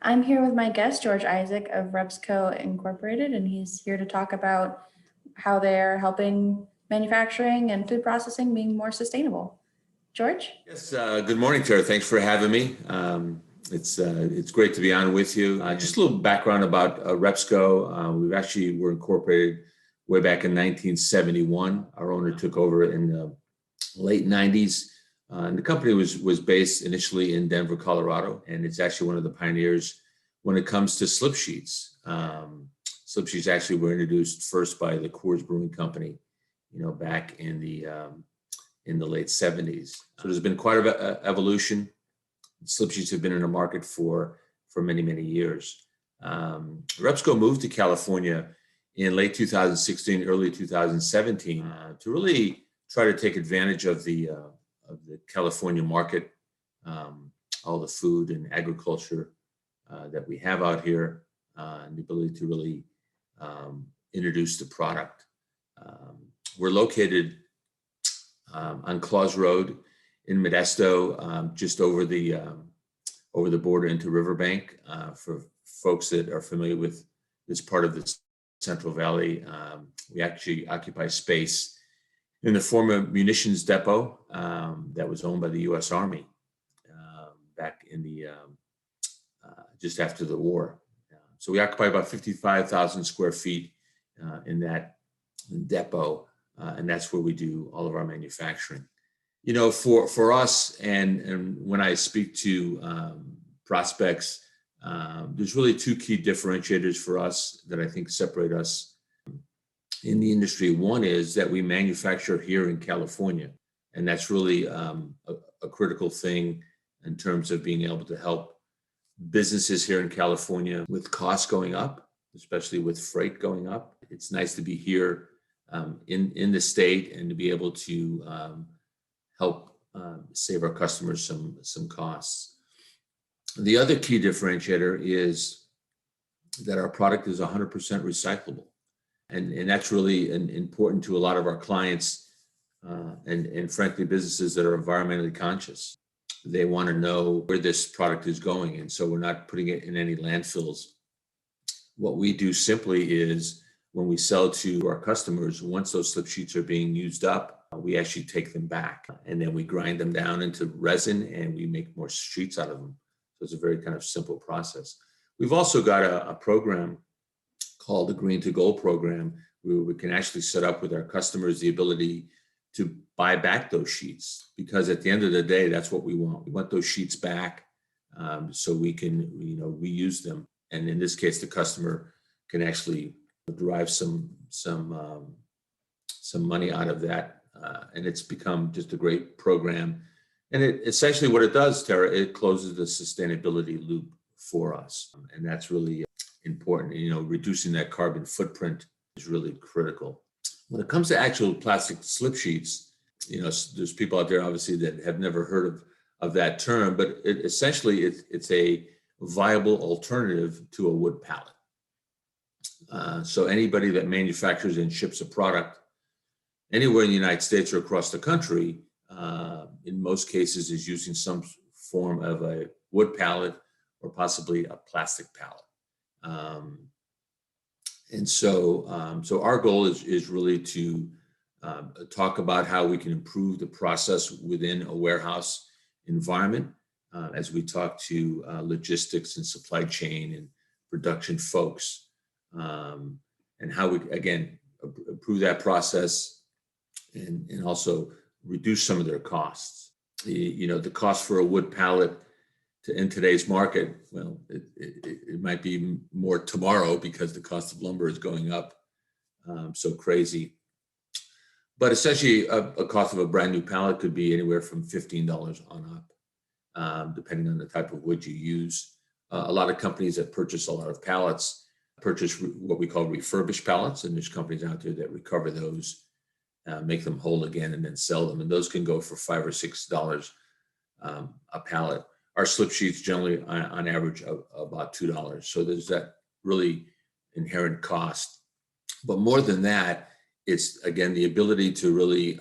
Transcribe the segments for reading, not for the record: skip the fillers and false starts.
I'm here with my guest, George Isaac of Repsco Incorporated, and he's here to talk about how they're helping manufacturing and food processing being more sustainable. George? Yes, good morning, Tara. Thanks for having me. It's great to be on with you. Just a little background about Repsco. Were incorporated way back in 1971. Our owner took over in the late 90s. And the company was based initially in Denver, Colorado, and it's actually one of the pioneers when it comes to slip sheets. Slip sheets actually were introduced first by the Coors Brewing Company, back in the late 70s. So there's been quite an evolution. Slip sheets have been in the market for many, many years. Repsco moved to California in late 2016, early 2017 to really try to take advantage of the California market, all the food and agriculture that we have out here, and the ability to really introduce the product. We're located on Claus Road in Modesto, just over the border into Riverbank. For folks that are familiar with this part of the Central Valley, we actually occupy space in the former munitions depot that was owned by the U.S. Army back in the just after the war. So we occupy about 55,000 square feet in that depot, and that's where we do all of our manufacturing. For us, and when I speak to prospects, there's really two key differentiators for us that I think separate us in the industry. One is that we manufacture here in California, and that's really a critical thing in terms of being able to help businesses here in California with costs going up, especially with freight going up. It's nice to be here in the state and to be able to help save our customers some costs. The other key differentiator is that our product is 100% recyclable. And that's really important to a lot of our clients and frankly, businesses that are environmentally conscious. They want to know where this product is going. And so we're not putting it in any landfills. What we do simply is when we sell to our customers, once those slip sheets are being used up, we actually take them back and then we grind them down into resin and we make more sheets out of them. So it's a very kind of simple process. We've also got a program called the Green to Gold program, where we can actually set up with our customers the ability to buy back those sheets, because at the end of the day, that's what we want. We want those sheets back so we can, reuse them. And in this case, the customer can actually derive some money out of that. And it's become just a great program. And it essentially what it does, Tara, it closes the sustainability loop for us. And that's really important. Reducing that carbon footprint is really critical. When it comes to actual plastic slip sheets, there's people out there obviously that have never heard of that term, but essentially it's a viable alternative to a wood pallet. So anybody that manufactures and ships a product anywhere in the United States or across the country, in most cases is using some form of a wood pallet or possibly a plastic pallet. So our goal is really to talk about how we can improve the process within a warehouse environment as we talk to logistics and supply chain and production folks, and how we, again, improve that process and also reduce some of their costs. The cost for a wood pallet in today's market, well, it might be more tomorrow because the cost of lumber is going up so crazy. But essentially, a cost of a brand new pallet could be anywhere from $15 on up, depending on the type of wood you use. A lot of companies that purchase a lot of pallets purchase what we call refurbished pallets, and there's companies out there that recover those, make them whole again, and then sell them. And those can go for $5 or $6 a pallet. Our slip sheets generally on average about $2. So there's that really inherent cost. But more than that, it's, again, the ability to really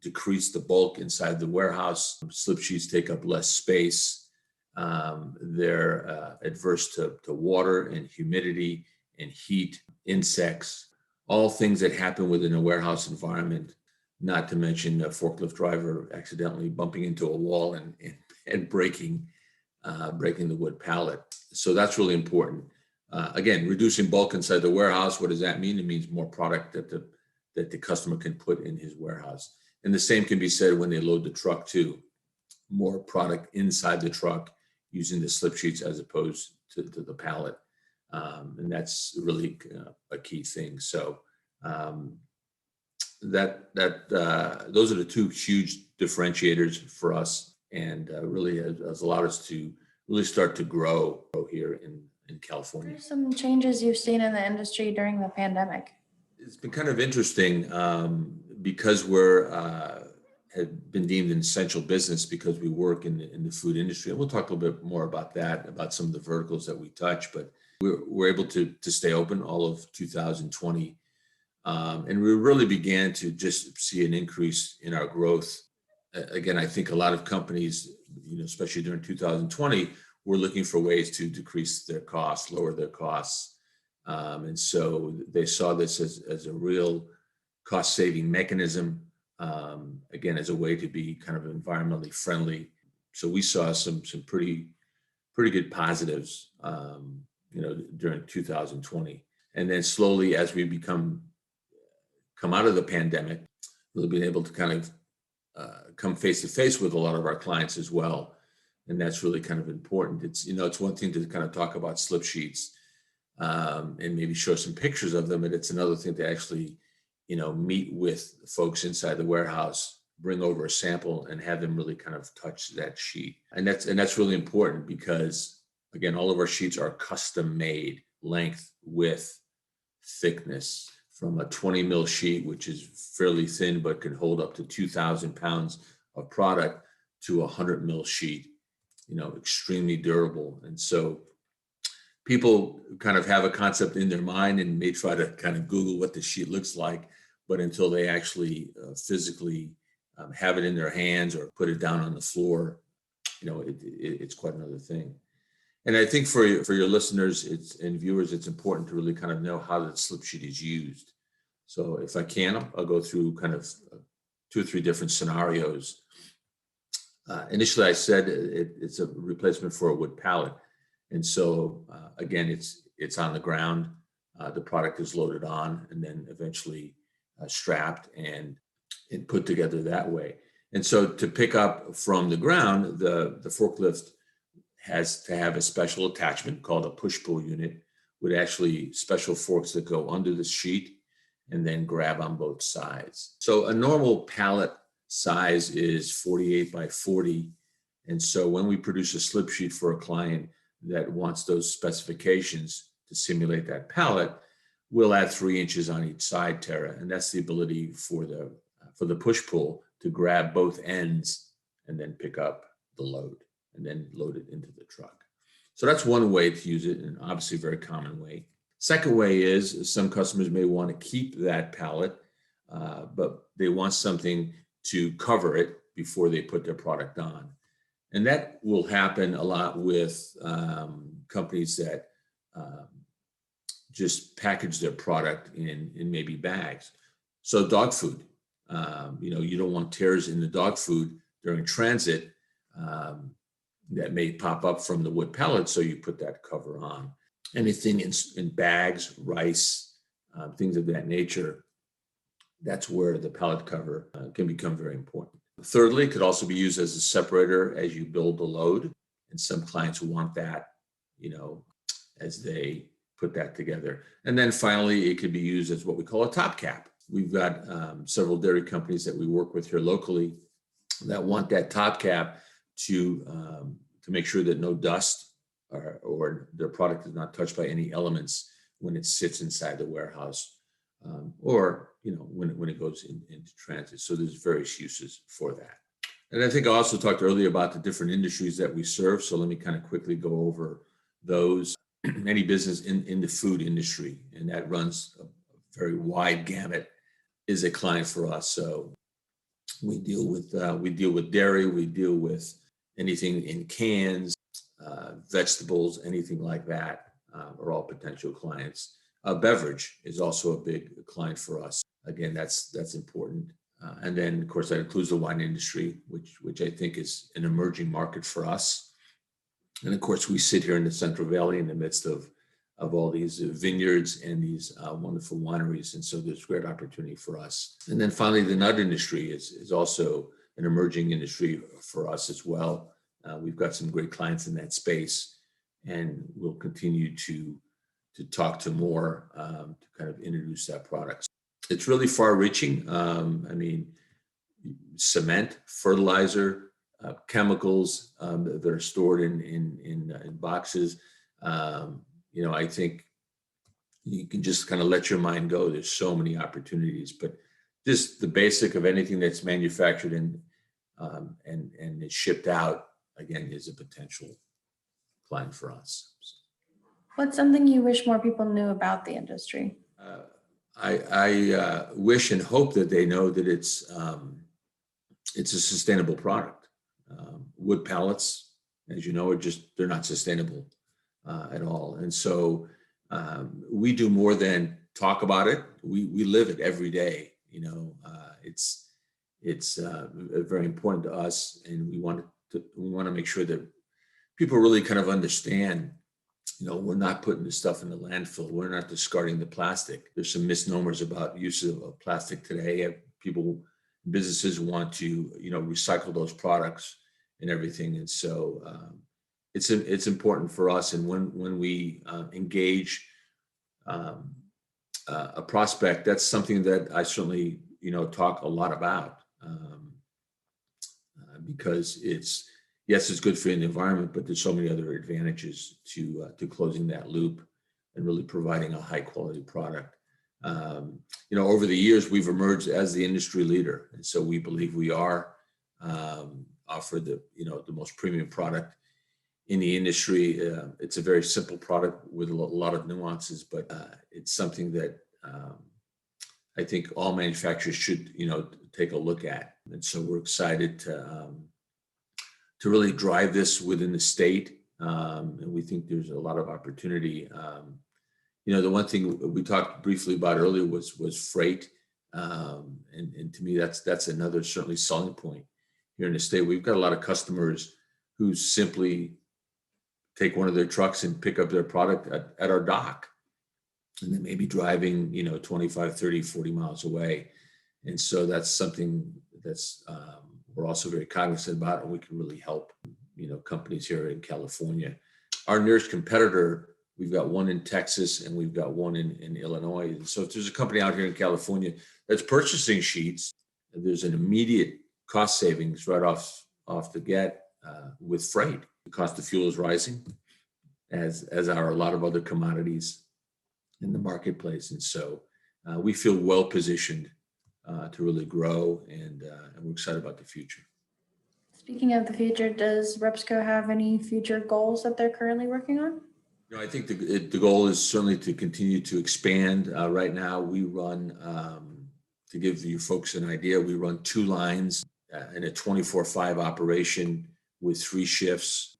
decrease the bulk inside the warehouse. Slip sheets take up less space. They're adverse to water and humidity and heat, insects, all things that happen within a warehouse environment, not to mention a forklift driver accidentally bumping into a wall and breaking the wood pallet. So that's really important. Again, reducing bulk inside the warehouse. What does that mean? It means more product that the customer can put in his warehouse. And the same can be said when they load the truck too. More product inside the truck using the slip sheets as opposed to the pallet. And that's really a key thing. So those are the two huge differentiators for us, and really has allowed us to really start to grow here in California. What are some changes you've seen in the industry during the pandemic? It's been kind of interesting because have been deemed an essential business because we work in the food industry. And we'll talk a little bit more about that, about some of the verticals that we touch, but we're able to stay open all of 2020. And we really began to just see an increase in our growth. Again, I think a lot of companies, especially during 2020, were looking for ways to decrease their costs, lower their costs. And so they saw this as a real cost-saving mechanism, again, as a way to be kind of environmentally friendly. So we saw some pretty good positives, during 2020. And then slowly, as we come out of the pandemic, really being able to kind of come face to face with a lot of our clients as well. And that's really kind of important. It's one thing to kind of talk about slip sheets and maybe show some pictures of them, and it's another thing to actually, meet with folks inside the warehouse, bring over a sample and have them really kind of touch that sheet. And that's really important because, again, all of our sheets are custom made, length, width, thickness, from a 20 mil sheet, which is fairly thin, but can hold up to 2,000 pounds of product, to a 100 mil sheet, extremely durable. And so people kind of have a concept in their mind and may try to kind of Google what the sheet looks like, but until they actually physically have it in their hands or put it down on the floor, it's quite another thing. And I think for your listeners and viewers, it's important to really kind of know how the slip sheet is used. So if I can, I'll go through kind of 2 or 3 different scenarios. Initially, I said it's a replacement for a wood pallet. And so, again, it's on the ground. The product is loaded on and then eventually strapped and put together that way. And so to pick up from the ground, the forklift has to have a special attachment called a push-pull unit with actually special forks that go under the sheet and then grab on both sides. So a normal pallet size is 48 by 40. And so when we produce a slip sheet for a client that wants those specifications to simulate that pallet, we'll add 3 inches on each side, Tara. And that's the ability for the push-pull to grab both ends and then pick up the load and then load it into the truck. So that's one way to use it, and obviously a very common way. Second way is some customers may want to keep that pallet, but they want something to cover it before they put their product on. And that will happen a lot with companies that just package their product in maybe bags. So dog food, you don't want tears in the dog food during transit that may pop up from the wood pallet, so you put that cover on. Anything in bags, rice, things of that nature, that's where the pallet cover can become very important. Thirdly, it could also be used as a separator as you build the load. And some clients want that, as they put that together. And then finally, it could be used as what we call a top cap. We've got several dairy companies that we work with here locally that want that top cap to make sure that no dust or their product is not touched by any elements when it sits inside the warehouse, or when it goes into transit. So there's various uses for that. And I think I also talked earlier about the different industries that we serve. So let me kind of quickly go over those. Any business in the food industry, and that runs a very wide gamut, is a client for us. So we deal with dairy, we deal with anything in cans, vegetables, anything like that, are all potential clients. Beverage is also a big client for us. Again, that's important. And then, of course, that includes the wine industry, which I think is an emerging market for us. And of course, we sit here in the Central Valley in the midst of all these vineyards and these wonderful wineries. And so there's great opportunity for us. And then finally, the nut industry is also an emerging industry for us as well. We've got some great clients in that space, and we'll continue to talk to more to kind of introduce that product. It's really far-reaching. I mean, cement, fertilizer, chemicals that are stored in boxes. I think you can just kind of let your mind go. There's so many opportunities, but just the basic of anything that's manufactured and is shipped out, again, is a potential client for us. What's something you wish more people knew about the industry? I wish and hope that they know that it's a sustainable product. Wood pallets, as you know, they're not sustainable at all. And so we do more than talk about it. We live it every day. It's very important to us, and we want to make sure that people really kind of understand. We're not putting the stuff in the landfill. We're not discarding the plastic. There's some misnomers about use of plastic today. Businesses want to, recycle those products and everything. And so it's important for us. And when we engage a prospect, that's something that I certainly, talk a lot about because it's good for the environment, but there's so many other advantages to closing that loop and really providing a high quality product. Over the years, we've emerged as the industry leader. And so we believe we are offer the most premium product in the industry. It's a very simple product with a lot of nuances, but it's something that I think all manufacturers should, take a look at. And so we're excited to really drive this within the state. And we think there's a lot of opportunity. The one thing we talked briefly about earlier was freight. And to me, that's another certainly selling point here in the state. We've got a lot of customers who simply take one of their trucks and pick up their product at our dock. And they may be driving, 25, 30, 40 miles away. And so that's something that's we're also very cognizant about, and we can really help, companies here in California. Our nearest competitor, we've got one in Texas and we've got one in Illinois. And so if there's a company out here in California that's purchasing sheets, there's an immediate cost savings right off the get with freight. The cost of fuel is rising, as are a lot of other commodities in the marketplace. And so we feel well positioned to really grow, and we're excited about the future. Speaking of the future, does Repsco have any future goals that they're currently working on? I think the goal is certainly to continue to expand. Right now, we run, to give you folks an idea, we run 2 lines in a 24/5 operation with 3 shifts.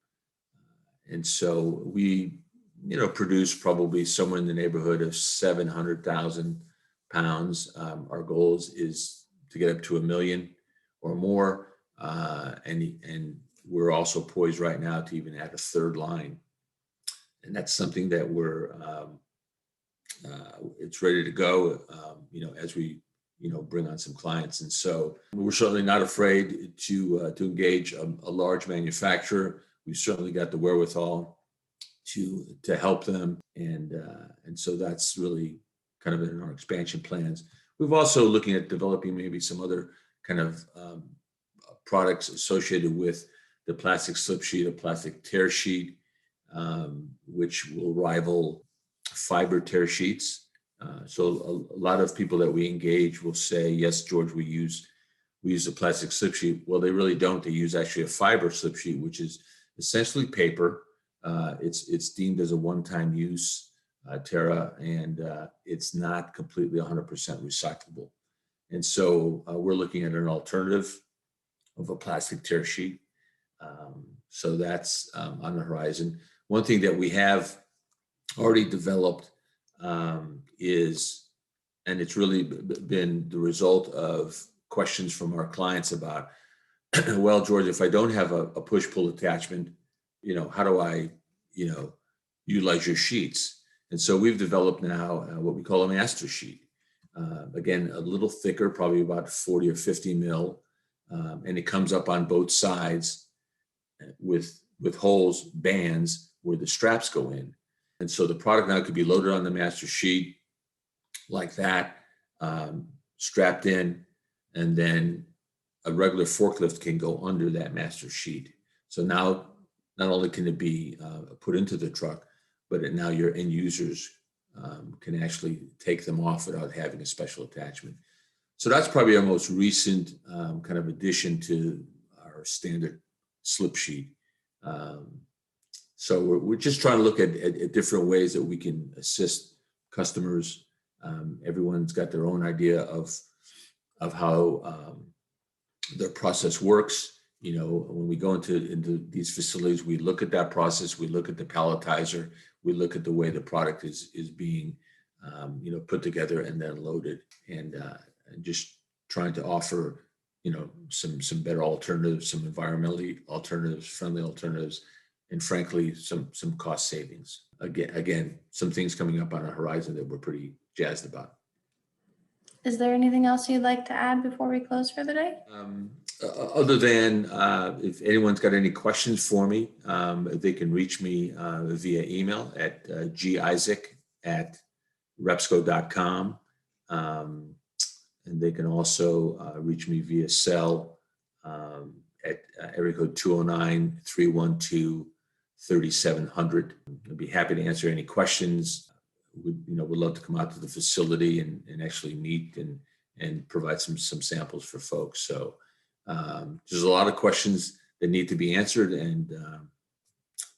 And so we, produce probably somewhere in the neighborhood of 700,000 pounds. Our goal is to get up to 1 million or more. And we're also poised right now to even add a 3rd line. And that's something that it's ready to go, as we, bring on some clients. And so we're certainly not afraid to engage a large manufacturer. We've certainly got the wherewithal to help them. And so that's really kind of in our expansion plans. We've also looking at developing maybe some other kind of products associated with the plastic slip sheet, a plastic tear sheet, which will rival fiber tear sheets. So a lot of people that we engage will say, yes, George, we use a plastic slip sheet. Well, they really don't. They use actually a fiber slip sheet, which is essentially paper. It's deemed as a one-time use, Tara, and it's not completely 100% recyclable. And so we're looking at an alternative of a plastic tear sheet. So that's on the horizon. One thing that we have already developed is, and it's really been the result of questions from our clients about, well, George, if I don't have a push-pull attachment, how do I, utilize your sheets? And so we've developed now what we call a master sheet. Again, a little thicker, probably about 40 or 50 mil, and it comes up on both sides with holes, bands where the straps go in. And so the product now could be loaded on the master sheet like that, strapped in, and then a regular forklift can go under that master sheet. So now not only can it be put into the truck, but now your end users can actually take them off without having a special attachment. So that's probably our most recent kind of addition to our standard slip sheet. So we're just trying to look at different ways that we can assist customers. Everyone's got their own idea of how their process works. When we go into these facilities, we look at that process, we look at the palletizer, we look at the way the product is being put together and then loaded, and just trying to offer some better alternatives, some environmentally alternatives, friendly alternatives, and frankly some cost savings. Again, some things coming up on the horizon that we're pretty jazzed about. Is there anything else you'd like to add before we close for the day? Other than if anyone's got any questions for me, they can reach me via email at gisaac@repsco.com. And they can also reach me via cell at area code 209-312-3700. I'd be happy to answer any questions. Would love to come out to the facility and actually meet and provide some samples for folks. So there's a lot of questions that need to be answered, and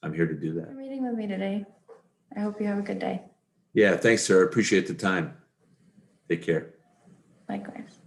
I'm here to do that. For meeting with me today. I hope you have a good day. Yeah, thanks, sir. I appreciate the time. Take care. Likewise.